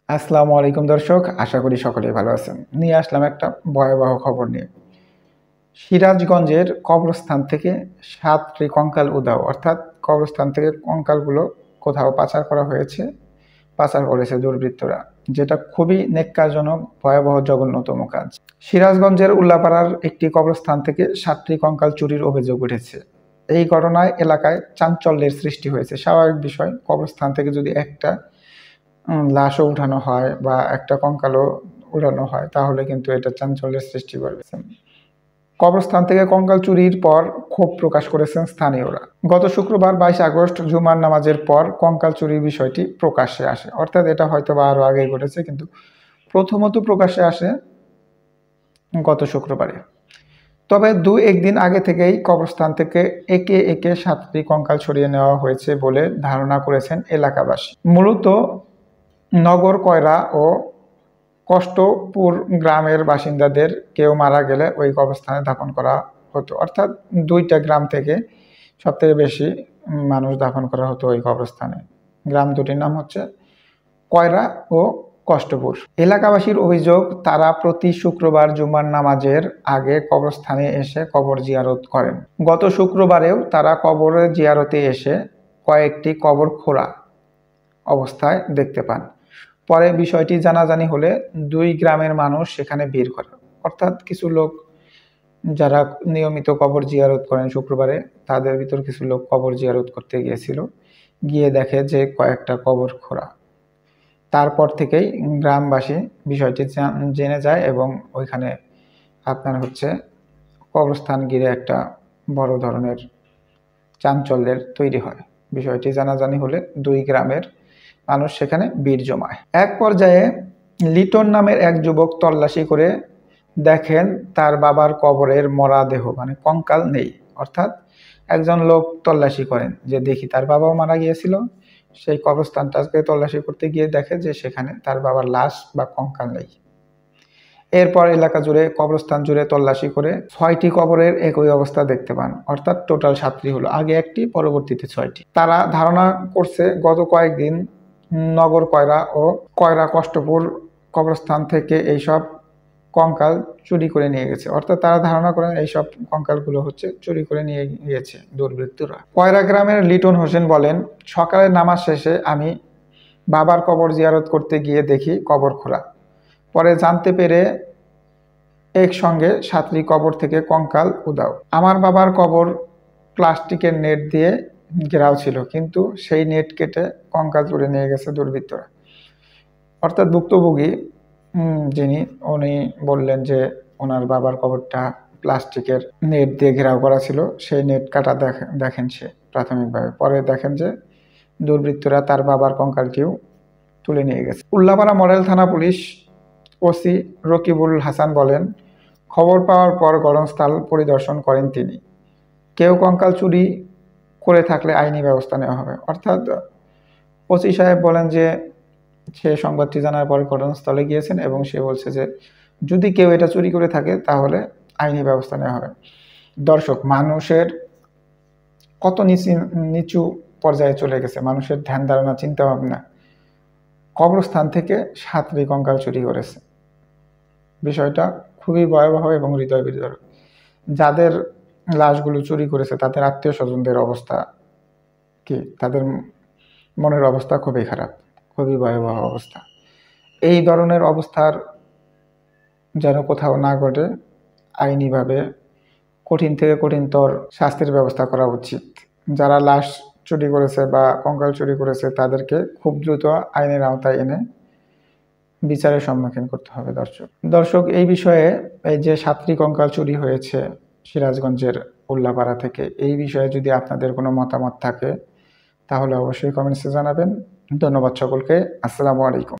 আসসালামু আলাইকুম দর্শক, আশা করি সকলেই ভালো আছেন। নিয়ে আসলাম একটা ভয়াবহ খবর নিয়ে। সিরাজগঞ্জের কবরস্থান থেকে ৭টি কঙ্কাল উধাও, অর্থাৎ কবরস্থান থেকে কঙ্কালগুলো কোথাও পাচার করা হয়েছে, পাচার করেছে দুর্বৃত্তরা, যেটা খুবই নেক্কারজনক, ভয়াবহ, জঘন্যতম কাজ। সিরাজগঞ্জের উল্লাপাড়ার একটি কবরস্থান থেকে ৭টি কঙ্কাল চুরির অভিযোগ উঠেছে। এই ঘটনায় এলাকায় চাঞ্চল্যের সৃষ্টি হয়েছে। স্বাভাবিক বিষয়, কবরস্থান থেকে যদি একটা লাশও উঠানো হয় বা একটা কঙ্কালও উঠানো হয়, তাহলে কিন্তু এটা চাঞ্চল্যের সৃষ্টি করবে। কবরস্থান থেকে কঙ্কাল চুরির পর ক্ষোভ প্রকাশ করেছেন স্থানীয়রা। গত শুক্রবার ২২ আগস্ট জুমার নামাজের পর কঙ্কাল চুরির বিষয়টি প্রকাশ্যে আসে, অর্থাৎ এটা হয়তো বা আরও আগে ঘটেছে, কিন্তু প্রথমত প্রকাশ্যে আসে গত শুক্রবারে। তবে একদিন আগে থেকেই কবরস্থান থেকে একে একে ৭টি কঙ্কাল সরিয়ে নেওয়া হয়েছে বলে ধারণা করেছেন এলাকাবাসী। মূলত নগর কয়রা ও কষ্টপুর গ্রামের বাসিন্দাদের কেউ মারা গেলে ওই কবরস্থানে দাফন করা হতো, অর্থাৎ ২টা গ্রাম থেকে সবথেকে বেশি মানুষ দাফন করা হতো ওই কবরস্থানে। গ্রাম দুটির নাম হচ্ছে কয়রা ও কষ্টপুর। এলাকাবাসীর অভিযোগ, তারা প্রতি শুক্রবার জুমার নামাজের আগে কবরস্থানে এসে কবর জিয়ারত করেন। গত শুক্রবারেও তারা কবরে জিয়ারতে এসে কয়েকটি কবর খোঁড়া অবস্থায় দেখতে পান। পরে বিষয়টি জানাজানি হলে ২ গ্রামের মানুষ সেখানে ভিড় করে, অর্থাৎ কিছু লোক যারা নিয়মিত কবর জিয়ারত করেন শুক্রবারে, তাদের ভিতর কিছু লোক কবর জিয়ারত করতে গিয়েছিল, গিয়ে দেখে যে কয়েকটা কবর খোঁড়া। তারপর থেকেই গ্রামবাসী বিষয়টি জেনে যায় এবং ওইখানে কবরস্থান ঘিরে একটা বড় ধরনের চাঞ্চল্যের তৈরি হয়। বিষয়টি জানাজানি হলে ২ গ্রামের মানুষ সেখানে ভিড় জমায়। এক পর্যায়ে লিটন নামের এক যুবক তল্লাশি করে দেখেন তার বাবার কবরের মরা দেহ, মানে কঙ্কাল নেই। অর্থাৎ একজন লোক তল্লাশি করেন যে দেখি তার বাবাও মারা গিয়েছিল, সেই কবরস্থানটাকে তল্লাশি করতে গিয়ে দেখে যে সেখানে তার বাবার লাশ বা কঙ্কাল নেই। এরপর এলাকা জুড়ে, কবরস্থান জুড়ে তল্লাশি করে ৬টি কবরের একই অবস্থা দেখতে পান, অর্থাৎ টোটাল ৭টি হলো, আগে একটি, পরবর্তীতে ৬টি। তারা ধারণা করছে গত কয়েকদিন নগর কয়রা ও কয়রা কষ্টপুর কবরস্থান থেকে এইসব কঙ্কাল চুরি করে নিয়ে গেছে, অর্থাৎ তারা ধারণা করেন এইসব কঙ্কালগুলো চুরি করে নিয়ে গিয়েছে দুর্বৃত্তরা। কয়রা গ্রামের লিটন হোসেন বলেন, সকালে নামাজ শেষে আমি বাবার কবর জিয়ারত করতে গিয়ে দেখি কবর খোলা। পরে জানতে পেরে একসঙ্গে ৭টি কবর থেকে কঙ্কাল উধাও। আমার বাবার কবর প্লাস্টিকের নেট দিয়ে ঘেরাও ছিল, কিন্তু সেই নেট কেটে কঙ্কাল তুলে নিয়ে গেছে দুর্বৃত্তরা। অর্থাৎ ভুক্তভোগী উনি বললেন যে ওনার বাবার কবরটা প্লাস্টিকের নেট দিয়ে ঘেরাও করা ছিল, সেই নেট কাটা দেখেন সে প্রাথমিকভাবে। পরে দেখেন যে দুর্বৃত্তরা তার বাবার কঙ্কালটিও তুলে নিয়ে গেছে। উল্লাপাড়া মডেল থানা পুলিশ ওসি রকিবুল হাসান বলেন, খবর পাওয়ার পর ঘটনাস্থল পরিদর্শন করেন তিনি। কেউ কঙ্কাল চুরি করে থাকলে আইনি ব্যবস্থা নেওয়া হবে। অর্থাৎ ওসি সাহেব বলেন যে সে সংবাদটি জানার পরে ঘটনাস্থলে গিয়েছেন এবং সে বলছে যে যদি কেউ এটা চুরি করে থাকে তাহলে আইনি ব্যবস্থা নেওয়া হবে। দর্শক, মানুষের কত নিচু পর্যায়ে চলে গেছে, মানুষের ধ্যান ধারণা, চিন্তা ভাবনা। কবরস্থান থেকে ৭টি কঙ্কাল চুরি করেছে। বিষয়টা খুবই ভয়াবহ এবং হৃদয় বিদারক। যাদের লাশগুলো চুরি করেছে তাদের আত্মীয় স্বজনদের অবস্থা কি, তাদের মনের অবস্থা খুবই খারাপ, খুবই ভয়াবহ অবস্থা। এই ধরনের অবস্থার যেন কোথাও না ঘটে, আইনিভাবে কঠিন থেকে কঠিনতর শাস্তির ব্যবস্থা করা উচিত। যারা লাশ চুরি করেছে বা কঙ্কাল চুরি করেছে তাদেরকে খুব দ্রুত আইনের আওতায় এনে বিচারের সম্মুখীন করতে হবে। দর্শক, এই বিষয়ে, এই যে ৭টি কঙ্কাল চুরি হয়েছে সিরাজগঞ্জের উল্লাপাড়া থেকে, এই বিষয়ে যদি আপনাদের কোনো মতামত থাকে তাহলে অবশ্যই কমেন্টসে জানাবেন। ধন্যবাদ সকলকে। আসসালামু আলাইকুম।